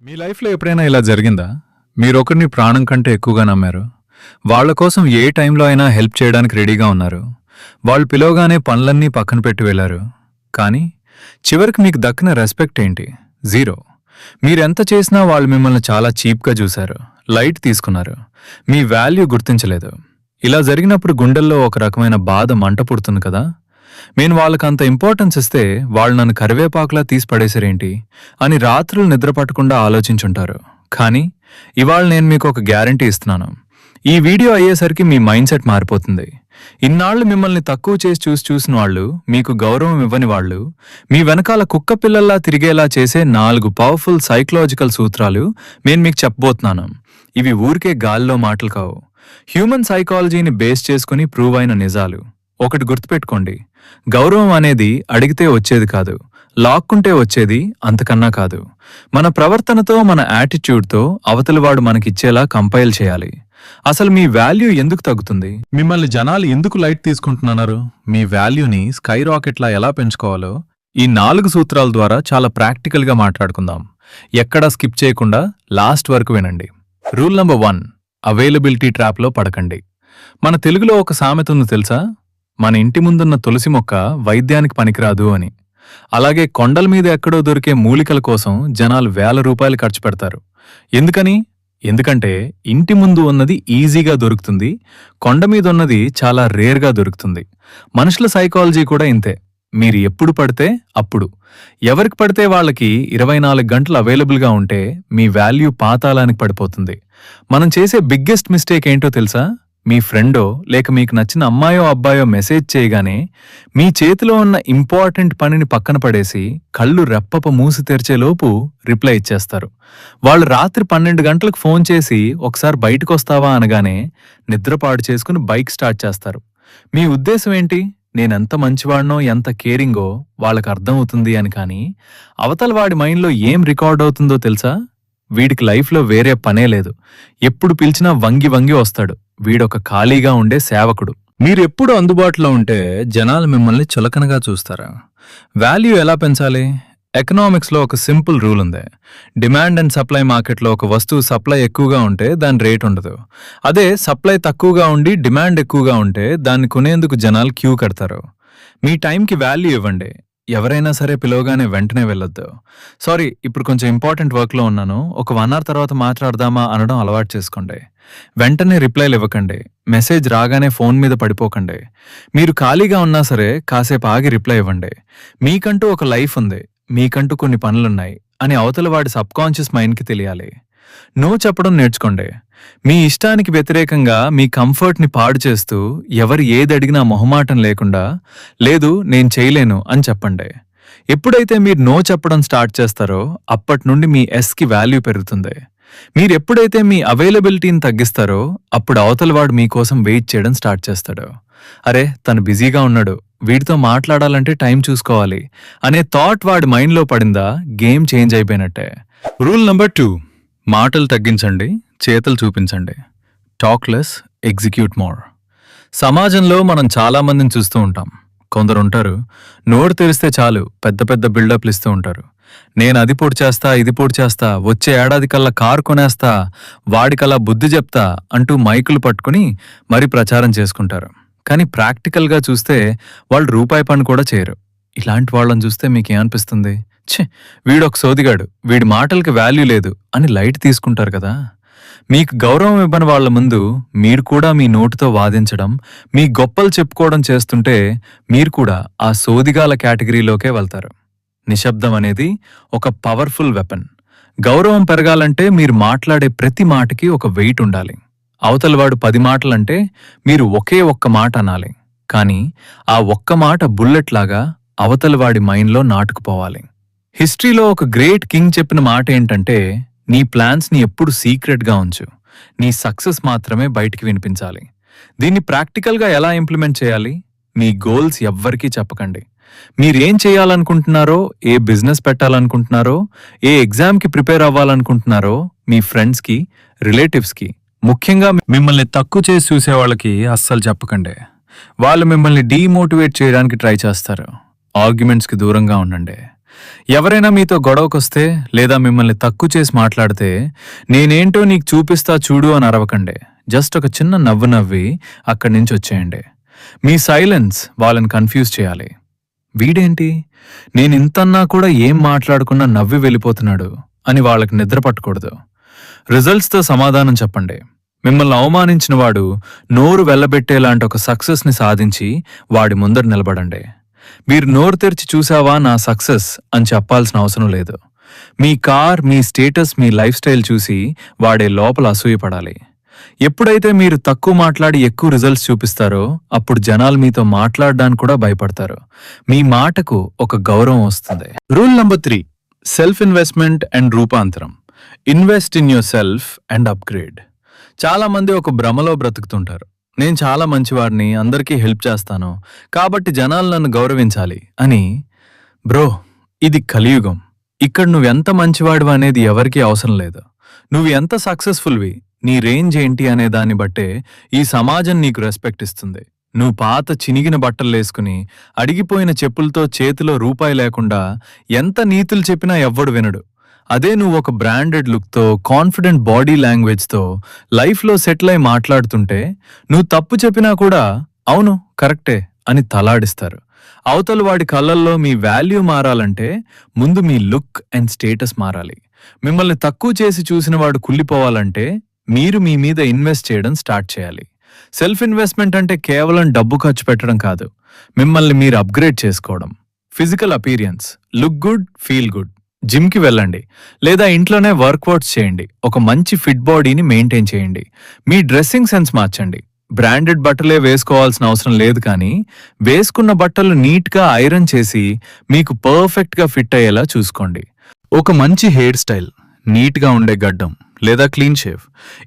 మీ లైఫ్లో ఎప్పుడైనా ఇలా జరిగిందా? మీరొకరిని ప్రాణం కంటే ఎక్కువగా నమ్మారు. వాళ్ళ కోసం ఏ టైంలో అయినా హెల్ప్ చేయడానికి రెడీగా ఉన్నారు. వాళ్ళు పిలవగానే పనులన్నీ పక్కన పెట్టి వెళ్లారు. కానీ చివరికి మీకు దక్కిన రెస్పెక్ట్ ఏంటి? జీరో. మీరెంత చేసినా వాళ్ళు మిమ్మల్ని చాలా చీప్గా చూశారు, లైట్ తీసుకున్నారు, మీ వాల్యూ గుర్తించలేదు. ఇలా జరిగినప్పుడు గుండెల్లో ఒక రకమైన బాధ మంట పుడుతుంది కదా. నేను వాళ్ళకంత ఇంపార్టెన్స్ ఇస్తే వాళ్ళు నన్ను కరివేపాకులా తీసి పడేశారేంటి అని రాత్రులు నిద్ర పట్టకుండా ఆలోచించుంటారు. కానీ ఇవాళ నేను మీకు ఒక గ్యారంటీ ఇస్తున్నాను. ఈ వీడియో అయ్యేసరికి మీ మైండ్ సెట్ మారిపోతుంది. ఇన్నాళ్లు మిమ్మల్ని తక్కువ చేసి చూసిన వాళ్ళు, మీకు గౌరవం ఇవ్వని వాళ్ళు, మీ వెనకాల కుక్క పిల్లల్లా తిరిగేలా చేసే 4 పవర్ఫుల్ సైకలాజికల్ సూత్రాలు నేను మీకు చెప్పబోతున్నాను. ఇవి ఊరికే గాల్లో మాటలు కావు. హ్యూమన్ సైకాలజీని బేస్ చేసుకుని ప్రూవ్ అయిన నిజాలు. ఒకటి గుర్తుపెట్టుకోండి, గౌరవం అనేది అడిగితే వచ్చేది కాదు, లాక్కుంటే వచ్చేది అంతకన్నా కాదు. మన ప్రవర్తనతో, మన యాటిట్యూడ్తో అవతలివాడు మనకిచ్చేలా కంపైల్ చేయాలి. అసలు మీ వాల్యూ ఎందుకు తగ్గుతుంది? మిమ్మల్ని జనాలు ఎందుకు లైట్ తీసుకుంటున్నారు? మీ వాల్యూని స్కై రాకెట్లా ఎలా పెంచుకోవాలో ఈ 4 సూత్రాల ద్వారా చాలా ప్రాక్టికల్గా మాట్లాడుకుందాం. ఎక్కడా స్కిప్ చేయకుండా లాస్ట్ వరకు వినండి. రూల్ నంబర్ 1, అవైలబిలిటీ ట్రాప్లో పడకండి. మన తెలుగులో ఒక సామెత ఉంది తెలుసా? మన ఇంటి ముందున్న తులసి మొక్క వైద్యానికి పనికిరాదు అని. అలాగే కొండల మీద ఎక్కడో దొరికే మూలికల కోసం జనాలు వేల రూపాయలు ఖర్చు పెడతారు. ఎందుకంటే ఇంటి ముందు ఉన్నది ఈజీగా దొరుకుతుంది, కొండ మీద ఉన్నది చాలా రేర్గా దొరుకుతుంది. మనుషుల సైకాలజీ కూడా ఇంతే. మీరు ఎప్పుడు పడితే అప్పుడు, ఎవరికి పడితే వాళ్ళకి 24 గంటలు అవైలబుల్గా ఉంటే మీ వాల్యూ పాతాళానికి పడిపోతుంది. మనం చేసే బిగ్గెస్ట్ మిస్టేక్ ఏంటో తెలుసా? మీ ఫ్రెండో లేక మీకు నచ్చిన అమ్మాయో అబ్బాయో మెసేజ్ చేయగానే మీ చేతిలో ఉన్న ఇంపార్టెంట్ పనిని పక్కన పడేసి కళ్ళు రెప్పప మూసి తెరిచేలోపు రిప్లై ఇచ్చేస్తారు. వాళ్ళు రాత్రి 12 గంటలకు ఫోన్ చేసి ఒకసారి బయటకొస్తావా అనగానే నిద్రపాడు చేసుకుని బైక్ స్టార్ట్ చేస్తారు. మీ ఉద్దేశం ఏంటి? నేనెంత మంచివాడినో, ఎంత కేరింగో వాళ్ళకి అర్థమవుతుంది అని. కానీ అవతల వాడి మైండ్లో ఏం రికార్డ్ అవుతుందో తెలుసా? వీడికి లైఫ్లో వేరే పనే లేదు, ఎప్పుడు పిలిచినా వంగి వంగి వస్తాడు, వీడొక ఖాళీగా ఉండే సేవకుడు. మీరెప్పుడు అందుబాటులో ఉంటే జనాలు మిమ్మల్ని చులకనగా చూస్తారా? వాల్యూ ఎలా పెంచాలి? ఎకనామిక్స్లో ఒక సింపుల్ రూల్ ఉంది. డిమాండ్ అండ్ సప్లై మార్కెట్లో ఒక వస్తువు సప్లై ఎక్కువగా ఉంటే దాని రేట్ ఉండదు. అదే సప్లై తక్కువగా ఉండి డిమాండ్ ఎక్కువగా ఉంటే దాన్ని కొనేందుకు జనాలు క్యూ కడతారు. మీ టైంకి వాల్యూ ఇవ్వండి. ఎవరైనా సరే పిలవగానే వెంటనే వెళ్ళొద్దు. సారీ, ఇప్పుడు కొంచెం ఇంపార్టెంట్ వర్క్లో ఉన్నాను, ఒక 1 అవర్ తర్వాత మాట్లాడదామా అనడం అలవాటు చేసుకోండి. వెంటనే రిప్లైలు ఇవ్వకండి. మెసేజ్ రాగానే ఫోన్ మీద పడిపోకండి. మీరు ఖాళీగా ఉన్నా సరే కాసేపు ఆగి రిప్లై ఇవ్వండి. మీకంటూ ఒక లైఫ్ ఉంది, మీకంటూ కొన్ని పనులున్నాయి అని అవతల వాడి సబ్కాన్షియస్ మైండ్కి తెలియాలి. నో చెప్పడం నేర్చుకోండి. మీ ఇష్టానికి వ్యతిరేకంగా మీ కంఫర్ట్ని పాడు చేస్తూ ఎవరు ఏది అడిగినా మొహమాటం లేకుండా లేదు నేను చేయలేను అని చెప్పండి. ఎప్పుడైతే మీరు నో చెప్పడం స్టార్ట్ చేస్తారో అప్పటి నుండి మీ ఎస్కి వాల్యూ పెరుగుతుంది. మీరెప్పుడైతే మీ అవైలబిలిటీని తగ్గిస్తారో అప్పుడు అవతలవాడు మీకోసం వెయిట్ చేయడం స్టార్ట్ చేస్తాడు. అరే తను బిజీగా ఉన్నాడు, వీడితో మాట్లాడాలంటే టైం చూసుకోవాలి అనే థాట్ వాడి మైండ్లో పడిందా గేమ్ చేంజ్ అయిపోయినట్టే. రూల్ నంబర్ 2, మాటలు తగ్గించండి, చేతలు చూపించండి. Talk less, execute more. సమాజంలో మనం చాలామందిని చూస్తూ ఉంటాం. కొందరుంటారు, నోరు తెరిస్తే చాలు పెద్ద పెద్ద బిల్డప్లు ఇస్తూ ఉంటారు. నేను అది పొడి చేస్తా, ఇది పొడి చేస్తా, వచ్చే ఏడాది కల్లా కారు కొనేస్తా, వాడికల్లా బుద్ధి చెప్తా అంటూ మైకులు పట్టుకుని మరీ ప్రచారం చేసుకుంటారు. కానీ ప్రాక్టికల్గా చూస్తే వాళ్ళు రూపాయి పని కూడా చేయరు. ఇలాంటి వాళ్ళని చూస్తే మీకేమనిపిస్తుంది? ఛే, వీడొక సోదిగాడు, వీడి మాటలకి వాల్యూ లేదు అని లైట్ తీసుకుంటారు కదా. మీకు గౌరవం ఇవ్వని వాళ్ల ముందు మీరు కూడా మీ నోటితో వాదించడం, మీ గొప్పలు చెప్పుకోవడం చేస్తుంటే మీరు కూడా ఆ సోదిగాల కేటగిరీలోకే వెళ్తారు. నిశ్శబ్దం అనేది ఒక పవర్ఫుల్ వెపన్. గౌరవం పెరగాలంటే మీరు మాట్లాడే ప్రతి మాటకి ఒక వెయిట్ ఉండాలి. అవతలవాడు 10 మాటలంటే మీరు ఒకే ఒక్క మాట అనాలి. కానీ ఆ ఒక్క మాట బుల్లెట్ లాగా అవతలవాడి మైండ్లో నాటుకుపోవాలి. హిస్టరీలో ఒక గ్రేట్ కింగ్ చెప్పిన మాట ఏంటంటే, నీ ప్లాన్స్ని ఎప్పుడు సీక్రెట్గా ఉంచు, నీ సక్సెస్ మాత్రమే బయటికి వినిపించాలి. దీన్ని ప్రాక్టికల్గా ఎలా ఇంప్లిమెంట్ చేయాలి? మీ గోల్స్ ఎవ్వరికీ చెప్పకండి. మీరేం చేయాలనుకుంటున్నారో, ఏ బిజినెస్ పెట్టాలనుకుంటున్నారో, ఏ ఎగ్జామ్కి ప్రిపేర్ అవ్వాలనుకుంటున్నారో మీ ఫ్రెండ్స్కి, రిలేటివ్స్కి, ముఖ్యంగా మిమ్మల్ని తక్కువ చేసి చూసేవాళ్ళకి అస్సలు చెప్పకండి. వాళ్ళు మిమ్మల్ని డీమోటివేట్ చేయడానికి ట్రై చేస్తారు. ఆర్గ్యుమెంట్స్కి దూరంగా ఉండండి. ఎవరైనా మీతో గొడవకొస్తే లేదా మిమ్మల్ని తక్కువ చేసి మాట్లాడితే నేనేంటో నీకు చూపిస్తా చూడు అని అరవకండి. జస్ట్ ఒక చిన్న నవ్వు నవ్వి అక్కడి నుంచి వచ్చేయండి. మీ సైలెన్స్ వాళ్ళని కన్ఫ్యూజ్ చేయాలి. వీడేంటి నేనింతన్నా కూడా ఏం మాట్లాడకుండా నవ్వి వెళ్ళిపోతున్నాడు అని వాళ్ళకి నిద్ర పట్టకూడదు. రిజల్ట్స్తో సమాధానం చెప్పండి. మిమ్మల్ని అవమానించిన వాడు నోరు వెళ్ళబెట్టేలాంటి ఒక సక్సెస్ని సాధించి వాడి ముందర నిలబడండి. మీరు నోరు తెరిచి చూసావా నా సక్సెస్ అని చెప్పాల్సిన అవసరం లేదు. మీ కార్, మీ స్టేటస్, మీ లైఫ్ స్టైల్ చూసి వాడే లోపల అసూయపడాలి. ఎప్పుడైతే మీరు తక్కువ మాట్లాడి ఎక్కువ రిజల్ట్స్ చూపిస్తారో అప్పుడు జనాలు మీతో మాట్లాడడానికి కూడా భయపడతారు. మీ మాటకు ఒక గౌరవం వస్తుంది. Rule number 3, self investment and రూపాంతరం. Invest in yourself and upgrade. చాలా మంది ఒక భ్రమలో బ్రతుకుతుంటారు. నేను చాలా మంచివాడిని, అందరికీ హెల్ప్ చేస్తాను, కాబట్టి జనాలు నన్ను గౌరవించాలి అని. బ్రో, ఇది కలియుగం. ఇక్కడ నువ్వెంత మంచివాడివి అనేది ఎవరికీ అవసరం లేదు. నువ్వు ఎంత సక్సెస్ఫుల్వి, నీ రేంజ్ ఏంటి అనే దాన్ని బట్టే ఈ సమాజం నీకు రెస్పెక్ట్ ఇస్తుంది. నువ్వు పాత చినిగిన బట్టలేసుకుని అడిగిపోయిన చెప్పులతో చేతిలో రూపాయి లేకుండా ఎంత నీతులు చెప్పినా ఎవ్వడు వినడు. అదే నువ్వు ఒక బ్రాండెడ్ లుక్తో, కాన్ఫిడెంట్ బాడీ లాంగ్వేజ్తో లైఫ్లో సెటిల్ అయి మాట్లాడుతుంటే నువ్వు తప్పు చెప్పినా కూడా అవును కరెక్టే అని తలాడిస్తారు. అవతల వాడి కళ్ళల్లో మీ వాల్యూ మారాలంటే ముందు మీ లుక్ అండ్ స్టేటస్ మారాలి. మిమ్మల్ని తక్కువ చేసి చూసిన వాడు కుళ్ళిపోవాలంటే మీరు మీ మీద ఇన్వెస్ట్ చేయడం స్టార్ట్ చేయాలి. సెల్ఫ్ ఇన్వెస్ట్మెంట్ అంటే కేవలం డబ్బు ఖర్చు పెట్టడం కాదు, మిమ్మల్ని మీరు అప్గ్రేడ్ చేసుకోవడం. Physical appearance, look good, feel good. జిమ్కి వెళ్ళండి లేదా ఇంట్లోనే వర్కౌట్స్ చేయండి. ఒక మంచి ఫిట్ బాడీని మెయింటైన్ చేయండి. మీ డ్రెస్సింగ్ సెన్స్ మార్చండి. బ్రాండెడ్ బట్టలే వేసుకోవాల్సిన అవసరం లేదు, కానీ వేసుకున్న బట్టలు నీట్గా ఐరన్ చేసి మీకు పర్ఫెక్ట్గా ఫిట్ అయ్యేలా చూసుకోండి. ఒక మంచి హెయిర్ స్టైల్, నీట్గా ఉండే గడ్డం లేదా క్లీన్ షేవ్,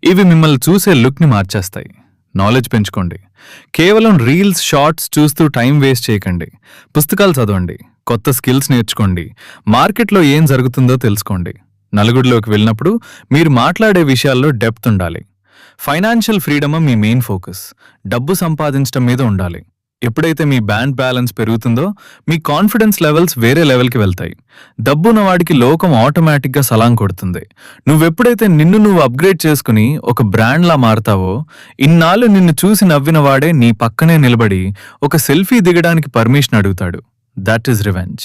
ఇవి మిమ్మల్ని చూసే లుక్ని మార్చేస్తాయి. నాలెడ్జ్ పెంచుకోండి. కేవలం రీల్స్, షార్ట్స్ చూస్తూ టైం వేస్ట్ చేయకండి. పుస్తకాలు చదవండి, కొత్త స్కిల్స్ నేర్చుకోండి, మార్కెట్లో ఏం జరుగుతుందో తెలుసుకోండి. నలుగురిలోకి వెళ్ళినప్పుడు మీరు మాట్లాడే విషయాల్లో డెప్త్ ఉండాలి. ఫైనాన్షియల్ ఫ్రీడమ్ మీ మెయిన్ ఫోకస్. డబ్బు సంపాదించడం మీద ఉండాలి. ఎప్పుడైతే మీ బ్యాంక్ బ్యాలెన్స్ పెరుగుతుందో మీ కాన్ఫిడెన్స్ లెవెల్స్ వేరే లెవెల్కి వెళ్తాయి. డబ్బున్న వాడికి లోకం ఆటోమేటిక్గా సలాం కొడుతుంది. నువ్వెప్పుడైతే నిన్ను నువ్వు అప్గ్రేడ్ చేసుకుని ఒక బ్రాండ్లా మారతావో, ఇన్నాళ్ళు నిన్ను చూసి నవ్విన వాడే నీ పక్కనే నిలబడి ఒక సెల్ఫీ దిగడానికి పర్మిషన్ అడుగుతాడు. That is revenge.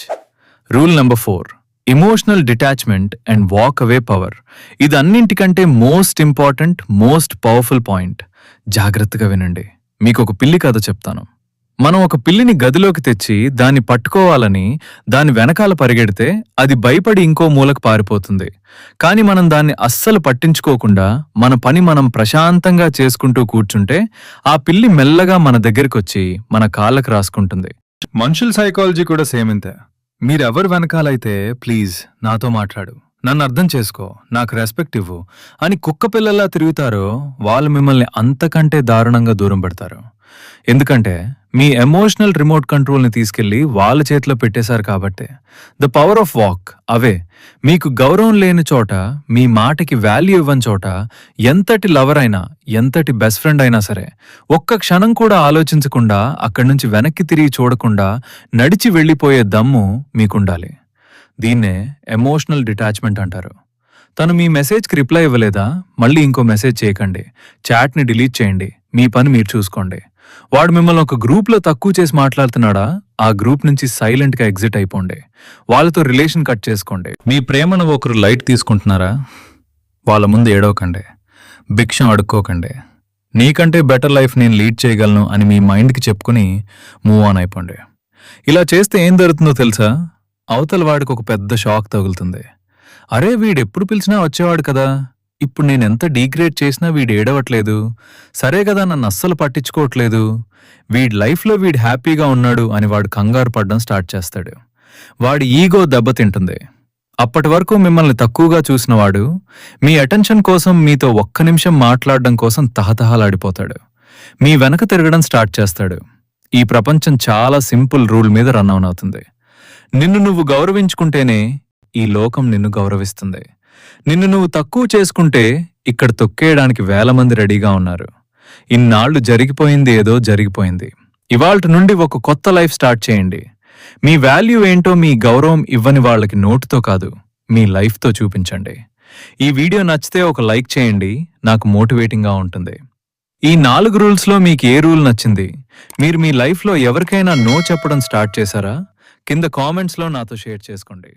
Rule number 4, emotional detachment and walk away power. ఇది అన్నింటికంటే most important, most powerful point. జాగ్రత్తగా వినండి. మీకు ఒక పిల్లి కథ చెప్తాను. మనం ఒక పిల్లిని గదిలోకి తెచ్చి దాన్ని పట్టుకోవాలని దాని వెనకాల పరిగెడితే అది భయపడి ఇంకో మూలకు పారిపోతుంది. కానీ మనం దాన్ని అస్సలు పట్టించుకోకుండా మన పని మనం ప్రశాంతంగా చేసుకుంటూ కూర్చుంటే ఆ పిల్లి మెల్లగా మన దగ్గరికొచ్చి మన కాళ్ళకు రాసుకుంటుంది. మనుషుల సైకాలజీ కూడా సేమ్ ఇంతే. మీరెవరు వెనకాలైతే ప్లీజ్ నాతో మాట్లాడు, నన్ను అర్థం చేసుకో, నాకు రెస్పెక్ట్ ఇవ్వు అని కుక్క పిల్లల్లా తిరుగుతారో వాళ్ళు మిమ్మల్ని అంతకంటే దారుణంగా దూరం పెడతారు. ఎందుకంటే మీ ఎమోషనల్ రిమోట్ కంట్రోల్ని తీసుకెళ్లి వాళ్ళ చేతిలో పెట్టేశారు కాబట్టే. The power of walk away. మీకు గౌరవం లేని చోట, మీ మాటకి వాల్యూ ఇవ్వని చోట ఎంతటి లవర్ అయినా, ఎంతటి బెస్ట్ ఫ్రెండ్ అయినా సరే ఒక్క క్షణం కూడా ఆలోచించకుండా అక్కడి నుంచి వెనక్కి తిరిగి చూడకుండా నడిచి వెళ్ళిపోయే దమ్ము మీకుండాలి. దీన్నే ఎమోషనల్ డిటాచ్మెంట్ అంటారు. తను మీ మెసేజ్కి రిప్లై ఇవ్వలేదా, మళ్ళీ ఇంకో మెసేజ్ చేయకండి, చాట్ని డిలీట్ చేయండి, మీ పని మీరు చూసుకోండి. వాడు మిమ్మల్ని ఒక గ్రూప్లో తక్కువ చేసి మాట్లాడుతున్నాడా, ఆ గ్రూప్ నుంచి సైలెంట్గా ఎగ్జిట్ అయిపోండి. వాళ్ళతో రిలేషన్ కట్ చేసుకోండి. మీ ప్రేమను ఒకరు లైట్ తీసుకుంటున్నారా, వాళ్ళ ముందు ఏడవకండి, భిక్షం అడుక్కోకండి. నీకంటే బెటర్ లైఫ్ నేను లీడ్ చేయగలను అని మీ మైండ్కి చెప్పుకుని మూవ్ ఆన్ అయిపోండి. ఇలా చేస్తే ఏం జరుగుతుందో తెలుసా? అవతల వాడికి ఒక పెద్ద షాక్ తగులుతుంది. అరే వీడెప్పుడు పిలిచినా వచ్చేవాడు కదా, ఇప్పుడు నేనెంత డీగ్రేడ్ చేసినా వీడు ఏడవట్లేదు, సరే కదా నన్ను అస్సలు పట్టించుకోవట్లేదు, వీడి లైఫ్లో వీడు హ్యాపీగా ఉన్నాడు అని వాడు కంగారు పడడం స్టార్ట్ చేస్తాడు. వాడి ఈగో దెబ్బతింటుంది. అప్పటి వరకు మిమ్మల్ని తక్కువగా చూసిన వాడు మీ అటెన్షన్ కోసం మీతో ఒక్క నిమిషం మాట్లాడడం కోసం తహతహలాడిపోతాడు. మీ వెనక తిరగడం స్టార్ట్ చేస్తాడు. ఈ ప్రపంచం చాలా సింపుల్ రూల్ మీద రన్ అవుతుంది. నిన్ను నువ్వు గౌరవించుకుంటేనే ఈ లోకం నిన్ను గౌరవిస్తుంది. నిన్ను నువ్వు తక్కువ చేసుకుంటే ఇక్కడ తొక్కేయడానికి 1000 మంది రెడీగా ఉన్నారు. ఇన్నాళ్లు జరిగిపోయింది ఏదో జరిగిపోయింది. ఇవాల్టి నుండి ఒక కొత్త లైఫ్ స్టార్ట్ చేయండి. మీ వాల్యూ ఏంటో మీ గౌరవం ఇవ్వని వాళ్ళకి నోటుతో కాదు, మీ లైఫ్తో చూపించండి. ఈ వీడియో నచ్చితే ఒక లైక్ చేయండి, నాకు మోటివేటింగ్గా ఉంటుంది. ఈ 4 రూల్స్లో మీకు ఏ రూల్ నచ్చింది? మీరు మీ లైఫ్లో ఎవరికైనా నో చెప్పడం స్టార్ట్ చేశారా? కింద కామెంట్స్లో నాతో షేర్ చేసుకోండి.